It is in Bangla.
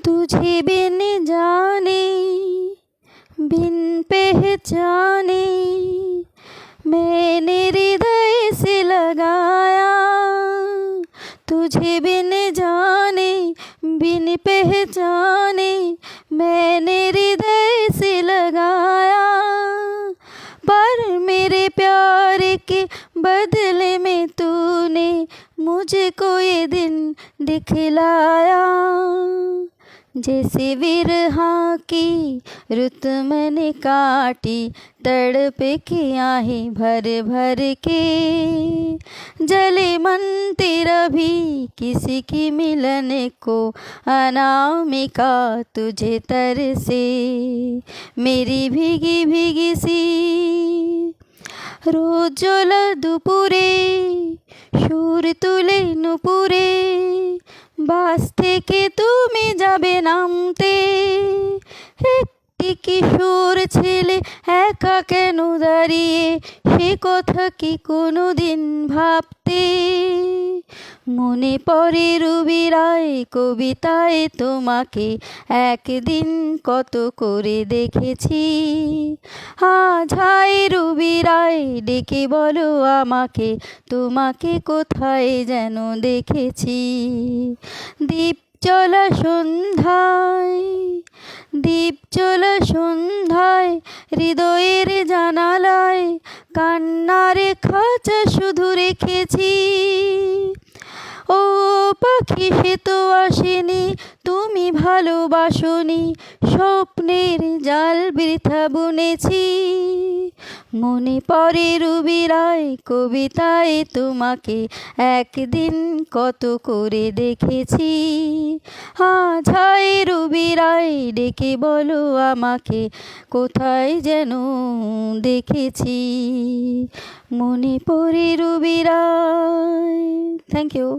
तुझे बिन जाने बिन पहचाने मैंने हृदय से लगाया। तुझे बिन जाने बिन पहचाने मैंने हृदय से लगाया। पर मेरे प्यार के बदले में तूने मुझको ये दिन दिखलाया। जैसे विरहा की रुत मैंने काटी, तड़प के आहें भर भर के। जले मन तेरा भी किसी की मिलन को, अनामिका तुझे तरसे मेरी भीगी भीगी सी। রোজ্জ্বলা দুপুরে সুর তুলে নুপুরে, বাস থেকে তুমি যাবে নামতে। একটি কিশোর ছেলে একা কেন দাঁড়িয়ে, সে কথা কি কোনোদিন ভাবতে? মনে পড়ে রবি রায় কবিতায় তোমাকে একদিন কত করে দেখেছি। আজ হায় রবি রায় ডেকে বলো আমাকে, তোমাকে কোথায় যেন দেখেছি। দ্বীপ চলা সন্ধ্যায় দ্বীপ চলা সন্ধ্যায় হৃদয়ের জানালায় কান্নার খাঁচা শুধু রেখেছি। ও পাখি সে তো আসেনি, তুমি ভালোবাসনি, স্বপ্নের জাল বৃথা বুনেছি। মনে পড়ে রবি রায় কবিতায় তোমাকে একদিন কত করে দেখেছি। আজ হায় রবি রায় ডেকে বলো আমাকে, কোথায় যেন দেখেছি। মনে পড়ে রবি রায়। Thank you.